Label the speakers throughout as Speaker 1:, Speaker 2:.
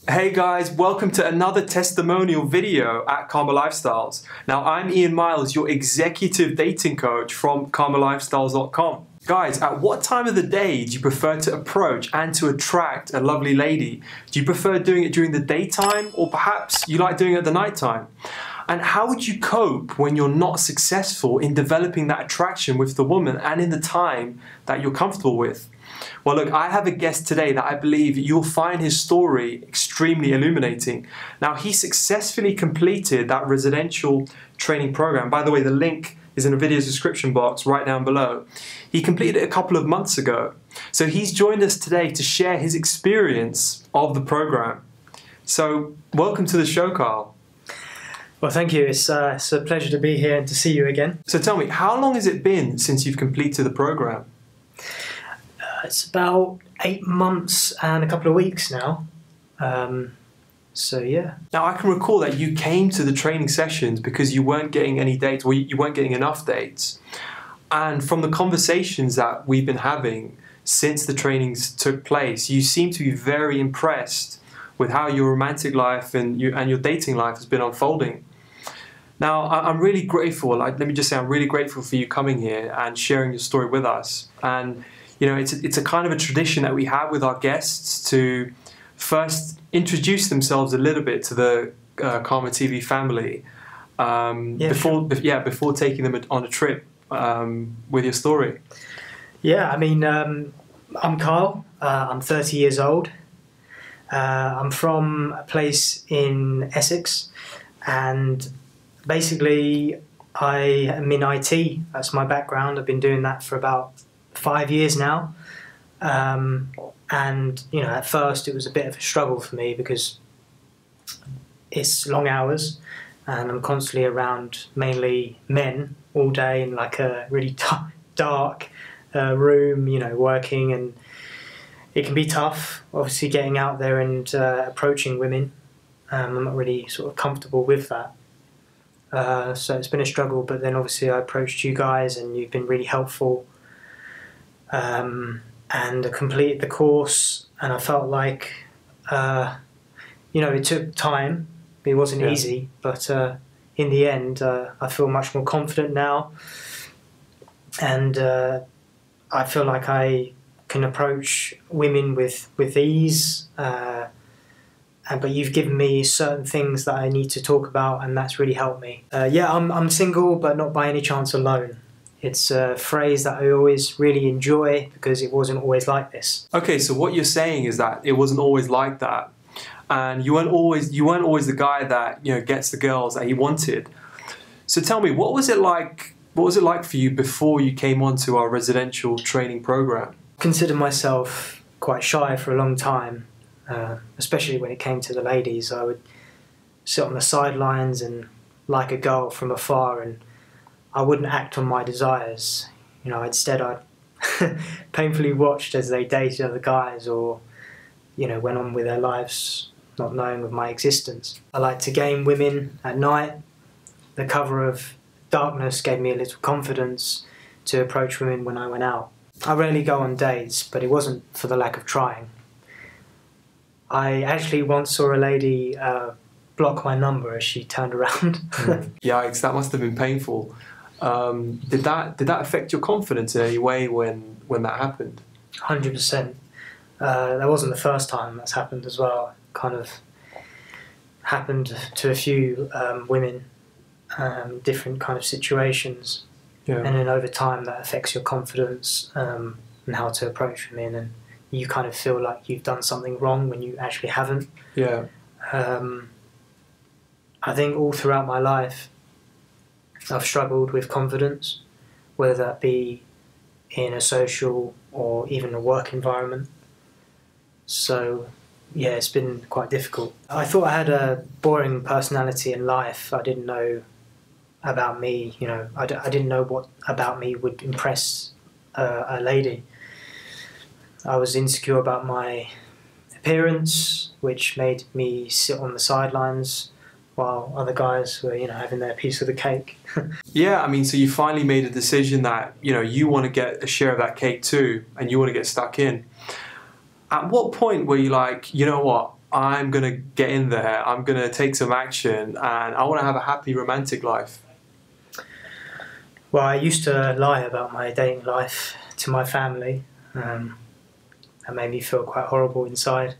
Speaker 1: Hey guys, welcome to another testimonial video at Kamalifestyles. Now I'm Ian Myles, your executive dating coach from Kamalifestyles.com. Guys, at what time of the day do you prefer to approach and to attract a lovely lady? Do you prefer doing it during the daytime, or perhaps you like doing it at the nighttime? And how would you cope when you're not successful in developing that attraction with the woman and in the time that you're comfortable with? Well, look, I have a guest today that I believe you'll find his story extremely illuminating. Now, he successfully completed that residential training program. By the way, the link is in the video description box right down below. He completed it a couple of months ago. So he's joined us today to share his experience of the program. So welcome to the show, Carl.
Speaker 2: Well, thank you. It's a pleasure to be here and to see you again.
Speaker 1: So tell me, how long has it been since you've completed the program?
Speaker 2: It's about 8 months and a couple of weeks now. So yeah.
Speaker 1: Now I can recall that you came to the training sessions because you weren't getting any dates, or you weren't getting enough dates. And from the conversations that we've been having since the trainings took place, you seem to be very impressed with how your romantic life and your dating life has been unfolding. Now, I'm really grateful, let me just say, I'm really grateful for you coming here and sharing your story with us. And you know, it's a kind of a tradition that we have with our guests to first introduce themselves a little bit to the Karma TV family before taking them on a trip with your story.
Speaker 2: Yeah, I mean, I'm Carl. I'm 30 years old. I'm from a place in Essex, and basically I am in IT. That's my background. I've been doing that for about 5 years now, and you know, at first it was a bit of a struggle for me because it's long hours and I'm constantly around mainly men all day in like a really dark room, you know, working, and it can be tough obviously getting out there and approaching women. I'm not really sort of comfortable with that, so it's been a struggle, but then obviously I approached you guys and you've been really helpful. And I completed the course, and I felt like, you know, it took time. It wasn't easy, but in the end, I feel much more confident now, and I feel like I can approach women with ease. But you've given me certain things that I need to talk about, and that's really helped me. Yeah, I'm single, but not by any chance alone. It's a phrase that I always really enjoy because it wasn't always like this.
Speaker 1: Okay, so what you're saying is that it wasn't always like that, and you weren't always the guy that, you know, gets the girls that he wanted. So tell me, what was it like? What was it like for you before you came onto our residential training program?
Speaker 2: I considered myself quite shy for a long time, especially when it came to the ladies. I would sit on the sidelines and like a girl from afar, and I wouldn't act on my desires. You know, instead I'd painfully watched as they dated other guys, or, you know, went on with their lives not knowing of my existence. I like to game women at night. The cover of darkness gave me a little confidence to approach women when I went out. I rarely go on dates, but it wasn't for the lack of trying. I actually once saw a lady block my number as she turned around.
Speaker 1: Yikes, that must have been painful. Did that affect your confidence in any way when that happened?
Speaker 2: 100%. That wasn't the first time that's happened as well. It kind of happened to a few women, different kind of situations. Yeah. And then over time that affects your confidence and how to approach women, and you kind of feel like you've done something wrong when you actually haven't.
Speaker 1: Yeah.
Speaker 2: I think all throughout my life I've struggled with confidence, whether that be in a social or even a work environment. So yeah, it's been quite difficult. I thought I had a boring personality in life. I didn't know about me, you know, I didn't know what about me would impress a lady. I was insecure about my appearance, which made me sit on the sidelines while other guys were, having their piece of the cake.
Speaker 1: Yeah, I mean, so you finally made a decision that, you want to get a share of that cake too, and you want to get stuck in. At what point were you like, you know what, I'm going to get in there, I'm going to take some action, and I want to have a happy romantic life?
Speaker 2: Well, I used to lie about my dating life to my family. That made me feel quite horrible inside.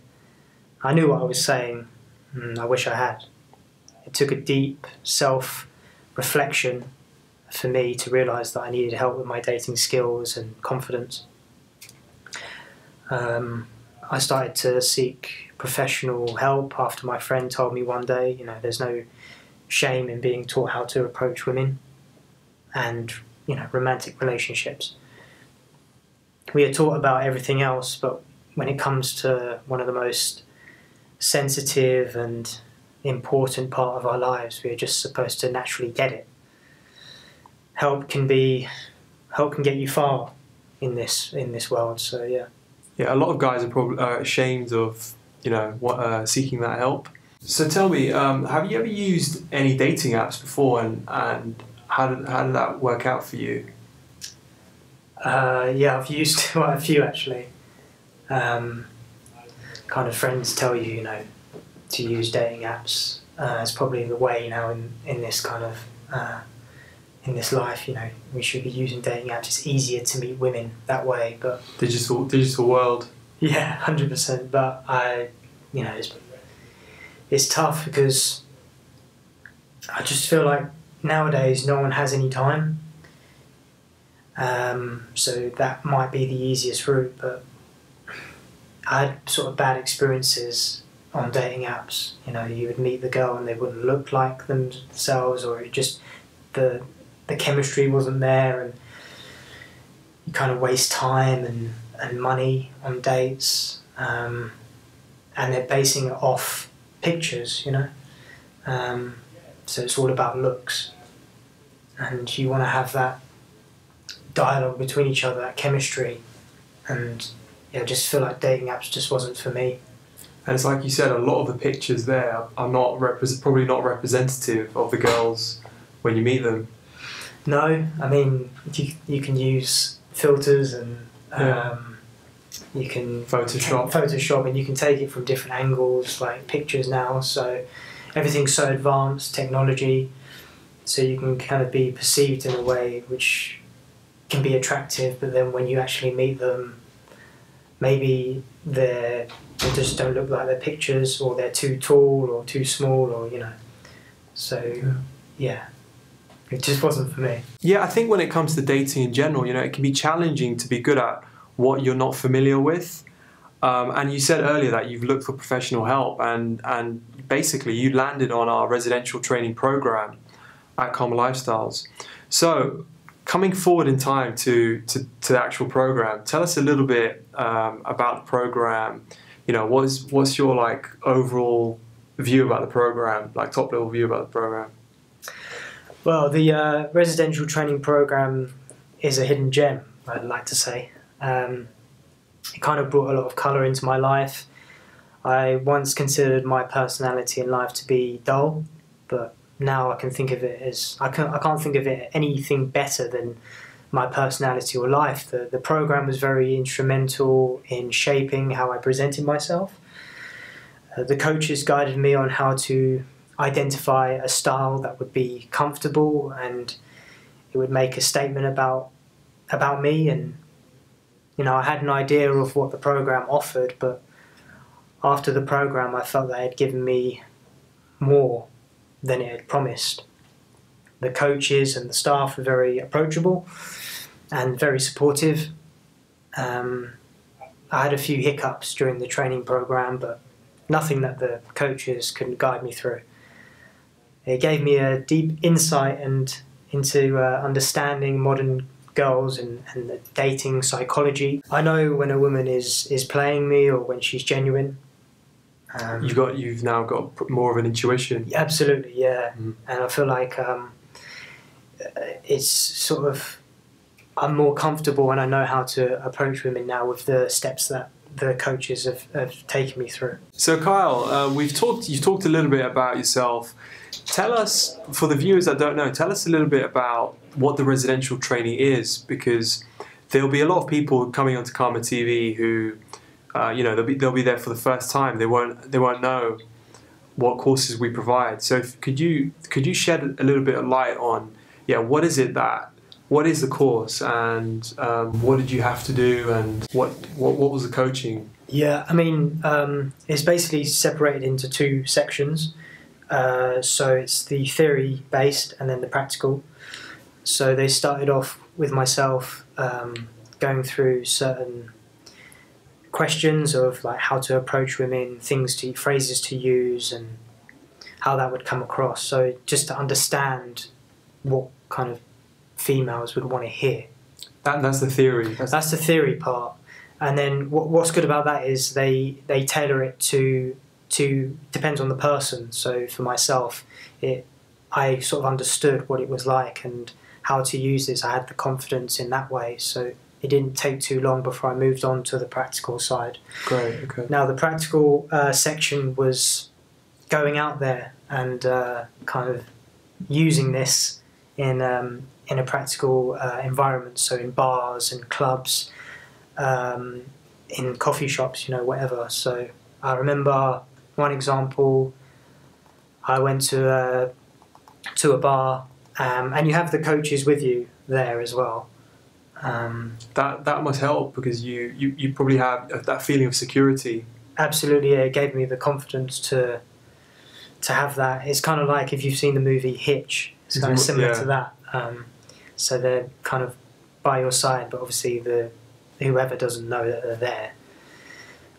Speaker 2: I knew what I was saying, and I wish I had. It took a deep self-reflection for me to realise that I needed help with my dating skills and confidence. I started to seek professional help after my friend told me one day, there's no shame in being taught how to approach women and, romantic relationships. We are taught about everything else, but when it comes to one of the most sensitive and important part of our lives, we are just supposed to naturally get it. Help can get you far in this world. So yeah.
Speaker 1: Yeah, a lot of guys are probably ashamed of seeking that help. So tell me, have you ever used any dating apps before, and how did that work out for you?
Speaker 2: Yeah, I've used quite a few actually. Kind of friends tell you, to use dating apps. It's probably the way now in this kind of in this life. We should be using dating apps. It's easier to meet women that way, but
Speaker 1: Digital world.
Speaker 2: Yeah, 100%. But it's tough because I just feel like nowadays no one has any time. So that might be the easiest route, but I had sort of bad experiences on dating apps. You would meet the girl and they wouldn't look like themselves, or it just the chemistry wasn't there, and you kind of waste time and money on dates, and they're basing it off pictures, so it's all about looks, and you want to have that dialogue between each other, that chemistry, and I just feel like dating apps just wasn't for me.
Speaker 1: And it's like you said, a lot of the pictures there are not probably not representative of the girls when you meet them.
Speaker 2: No, I mean, you can use filters and you can Photoshop, and you can take it from different angles, like pictures now. So everything's so advanced, technology, so you can kind of be perceived in a way which can be attractive, but then when you actually meet them, maybe they just don't look like their pictures, or they're too tall or too small, or so yeah. It just wasn't for me.
Speaker 1: Yeah, I think when it comes to dating in general, it can be challenging to be good at what you're not familiar with. And you said earlier that you've looked for professional help, and basically you landed on our residential training program at Kamalifestyles. So coming forward in time to the actual program, tell us a little bit about the program. What's your overall view about the program, top level view about the program?
Speaker 2: Well, the residential training program is a hidden gem, I'd like to say. It kind of brought a lot of colour into my life. I once considered my personality in life to be dull, but now I can think of it as I can't think of it anything better than my personality or life. The program was very instrumental in shaping how I presented myself. The coaches guided me on how to identify a style that would be comfortable and it would make a statement about me. And I had an idea of what the program offered, but after the program I felt that it had given me more than it had promised. The coaches and the staff were very approachable and very supportive. I had a few hiccups during the training program, but nothing that the coaches couldn't guide me through. It gave me a deep insight into understanding modern girls and the dating psychology. I know when a woman is playing me or when she's genuine.
Speaker 1: You've now got more of an intuition.
Speaker 2: Absolutely, yeah. And I feel like it's sort of, I'm more comfortable and I know how to approach women now with the steps that the coaches have taken me through.
Speaker 1: So Kyle, you've talked a little bit about yourself. Tell us, for the viewers that don't know, tell us a little bit about what the residential training is, because there'll be a lot of people coming onto Karma TV who, they'll be there for the first time. They won't know what courses we provide. So could you shed a little bit of light on, what is the course, and what did you have to do, and what was the coaching?
Speaker 2: Yeah, I mean, it's basically separated into two sections. So it's the theory based and then the practical. So they started off with myself going through certain questions of like how to approach women, phrases to use, and how that would come across. So just to understand what kind of females would want to hear.
Speaker 1: That's the theory.
Speaker 2: That's the theory part. And then what's good about that is they tailor it to depends on the person. So for myself, I sort of understood what it was like and how to use this. I had the confidence in that way. So it didn't take too long before I moved on to the practical side. Great, okay. Now the practical section was going out there and kind of using this in a practical environment. So in bars and clubs, in coffee shops, whatever. So I remember one example. I went to a bar, and you have the coaches with you there as well.
Speaker 1: That must help, because you probably have that feeling of security.
Speaker 2: Absolutely, yeah, it gave me the confidence to have that. It's kind of like if you've seen the movie Hitch. It's kind of similar to that. So they're kind of by your side, but obviously whoever doesn't know that they're there,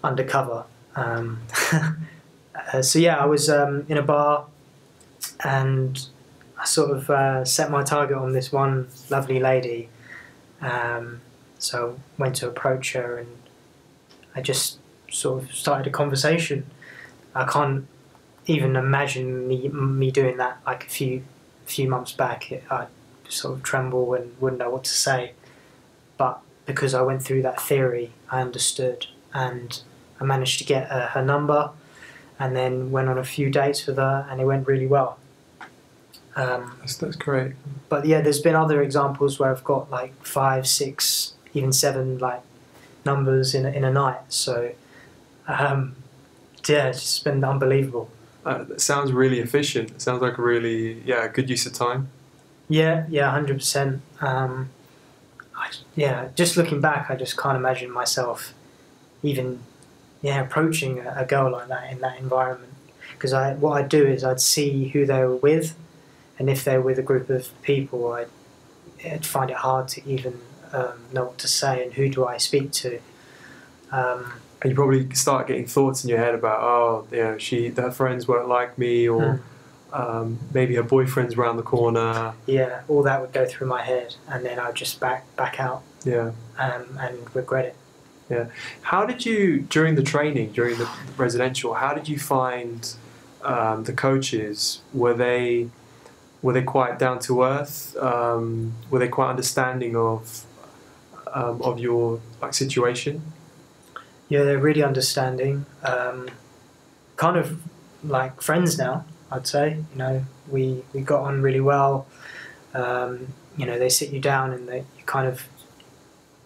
Speaker 2: undercover. So yeah, I was in a bar, and I sort of set my target on this one lovely lady. So I went to approach her, and I just sort of started a conversation. I can't even imagine me doing that like a few months back. I'd sort of tremble and wouldn't know what to say. But because I went through that theory, I understood, and I managed to get her number, and then went on a few dates with her, and it went really well.
Speaker 1: That's great.
Speaker 2: But yeah, there's been other examples where I've got like 5, 6, even 7 like numbers in a night. So yeah, it's just been unbelievable.
Speaker 1: That sounds really efficient. It sounds like a really good use of time.
Speaker 2: Yeah, 100%. Just looking back, I just can't imagine myself even approaching a girl like that in that environment. Because what I'd do is I'd see who they were with, and if they were with a group of people, I'd find it hard to even know what to say and who do I speak to.
Speaker 1: And you probably start getting thoughts in your head about, her friends won't like me, or maybe her boyfriend's around the corner.
Speaker 2: Yeah, all that would go through my head, and then I'd just back out.
Speaker 1: Yeah.
Speaker 2: And regret it.
Speaker 1: Yeah. How did you, during the training, during the residential, how did you find the coaches? Were they quite down to earth? Were they quite understanding of your situation?
Speaker 2: Yeah, they're really understanding. Kind of like friends now, I'd say. We got on really well. They sit you down and you kind of.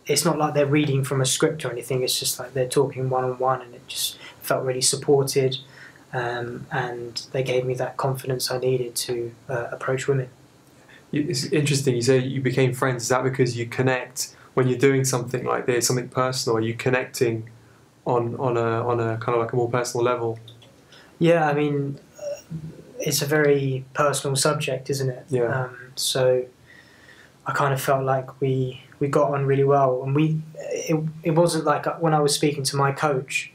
Speaker 2: It's not like they're reading from a script or anything. It's just like they're talking one-on-one, and it just felt really supported. And they gave me that confidence I needed to approach women.
Speaker 1: It's interesting. You say you became friends. Is that because you connect when you're doing something like this, something personal? Are you connecting on a kind of like a more personal level?
Speaker 2: Yeah, I mean, it's a very personal subject, isn't it?
Speaker 1: Yeah.
Speaker 2: So I kind of felt like we got on really well, and it wasn't like when I was speaking to my coach,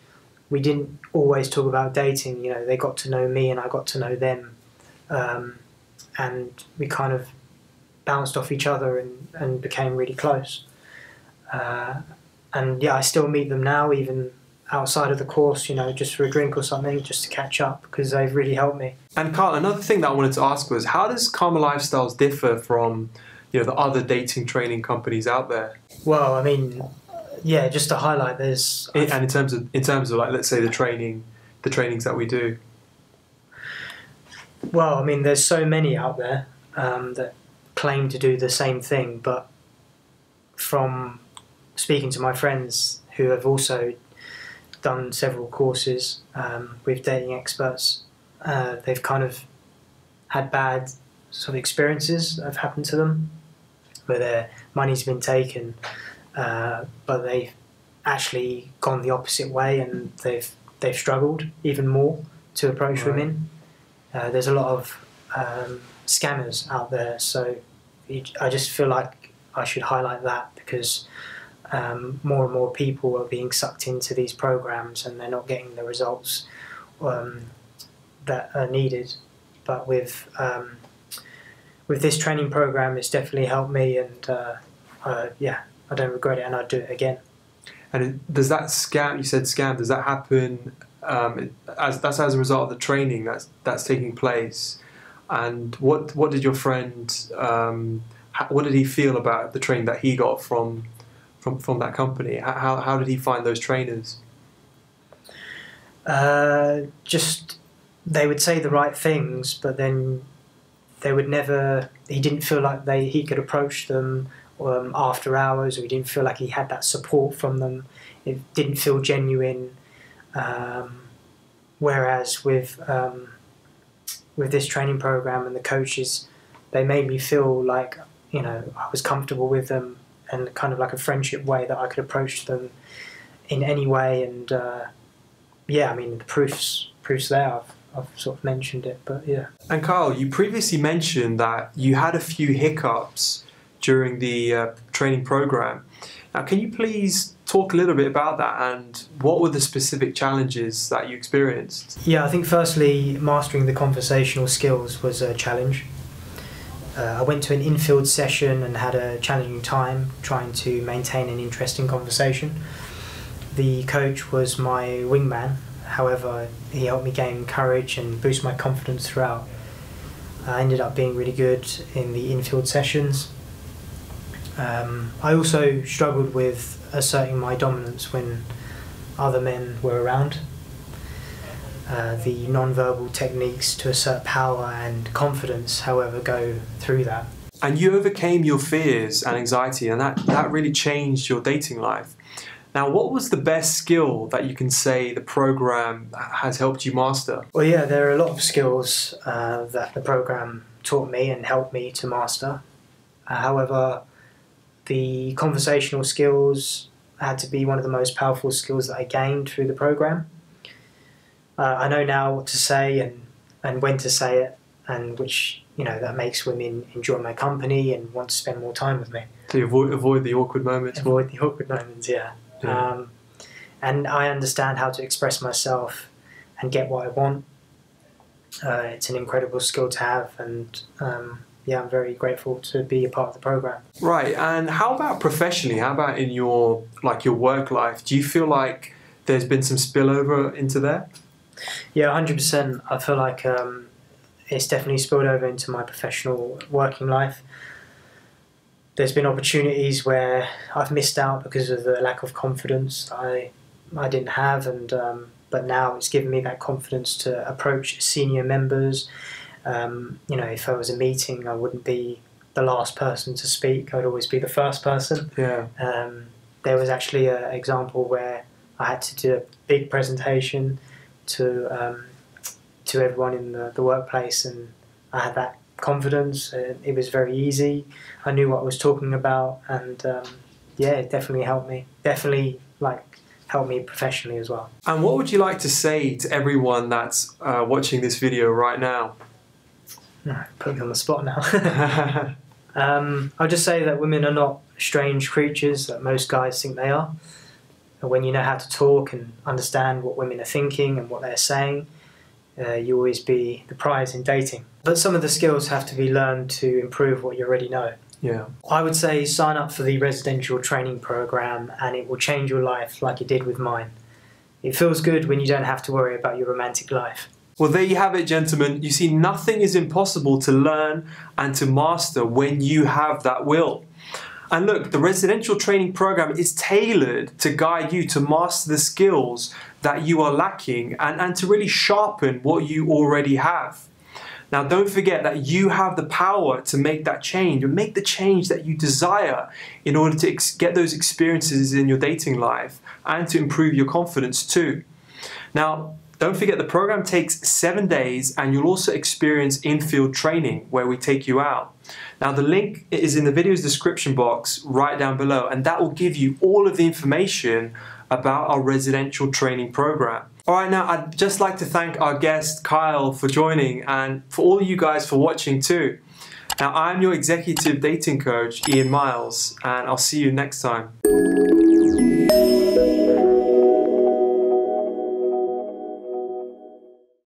Speaker 2: we didn't always talk about dating. They got to know me and I got to know them, and we kind of bounced off each other and became really close. And yeah, I still meet them now, even outside of the course, just for a drink or something, just to catch up, because they've really helped me.
Speaker 1: And Carl, another thing that I wanted to ask was, how does Kamalifestyles differ from the other dating training companies out there?
Speaker 2: Well, I mean, Yeah, just to highlight, there's
Speaker 1: And in terms of like, let's say the trainings that we do.
Speaker 2: Well, I mean, there's so many out there that claim to do the same thing, but from speaking to my friends who have also done several courses with dating experts, they've kind of had bad sort of experiences that have happened to them, where their money's been taken, but they've actually gone the opposite way, and they've struggled even more to approach women. There's a lot of scammers out there, so I just feel like I should highlight that, because more and more people are being sucked into these programs and they're not getting the results that are needed. But with this training program, it's definitely helped me, and yeah, I don't regret it, and I'd do it again.
Speaker 1: And does that scam, you said scam, does that happen as a result of the training that's taking place? And what did your friend, what did he feel about the training that he got from that company? How did he find those trainers?
Speaker 2: Just, they would say the right things, but then they would never, he didn't feel like he could approach them after hours, or he didn't feel like he had that support from them. It didn't feel genuine. Whereas with this training program and the coaches, they made me feel like, you know, I was comfortable with them, and kind of like a friendship way that I could approach them in any way. And yeah, I mean, the proof's there. I've sort of mentioned it, but yeah.
Speaker 1: And Kyle, you previously mentioned that you had a few hiccups during the training program. Now, can you please talk a little bit about that, and what were the specific challenges that you experienced?
Speaker 2: Yeah, I think firstly, mastering the conversational skills was a challenge. I went to an in-field session and had a challenging time trying to maintain an interesting conversation. The coach was my wingman, however, he helped me gain courage and boost my confidence throughout. I ended up being really good in the in-field sessions. I also struggled with asserting my dominance when other men were around. The non-verbal techniques to assert power and confidence, however, go through that.
Speaker 1: And you overcame your fears and anxiety, and that really changed your dating life. Now, what was the best skill that you can say the program has helped you master?
Speaker 2: Well, yeah, there are a lot of skills that the program taught me and helped me to master. However, the conversational skills had to be one of the most powerful skills that I gained through the program. I know now what to say and when to say it, and which, you know, that makes women enjoy my company and want to spend more time with me.
Speaker 1: So you avoid the awkward moments?
Speaker 2: Avoid the awkward moments, yeah. And I understand how to express myself and get what I want. It's an incredible skill to have, and yeah, I'm very grateful to be a part of the program.
Speaker 1: Right, and how about professionally? How about in your work life? Do you feel like there's been some spillover into there?
Speaker 2: Yeah, 100%. I feel like it's definitely spilled over into my professional working life. There's been opportunities where I've missed out because of the lack of confidence I didn't have, and but now it's given me that confidence to approach senior members. You know, if I was a meeting, I wouldn't be the last person to speak. I'd always be the first person.
Speaker 1: Yeah.
Speaker 2: There was actually an example where I had to do a big presentation to everyone in the workplace, and I had that confidence. It was very easy. I knew what I was talking about, and yeah, it definitely helped me. Definitely, helped me professionally as well.
Speaker 1: And what would you like to say to everyone that's watching this video right now?
Speaker 2: No, put me on the spot now. I'll just say that women are not strange creatures that most guys think they are. When you know how to talk and understand what women are thinking and what they're saying, you always be the prize in dating. But some of the skills have to be learned to improve what you already know.
Speaker 1: Yeah.
Speaker 2: I would say sign up for the residential training program, and it will change your life like it did with mine. It feels good when you don't have to worry about your romantic life.
Speaker 1: Well, there you have it, gentlemen. You see, nothing is impossible to learn and to master when you have that will. And look, the residential training program is tailored to guide you to master the skills that you are lacking and to really sharpen what you already have. Now, don't forget that you have the power to make that change and make the change that you desire in order to get those experiences in your dating life and to improve your confidence too. Now, don't forget the program takes 7 days and you'll also experience in-field training where we take you out. Now, the link is in the video's description box right down below, and that will give you all of the information about our residential training program. Alright, now I'd just like to thank our guest Kyle for joining and for all you guys for watching too. Now, I'm your executive dating coach, Ian Myles, and I'll see you next time.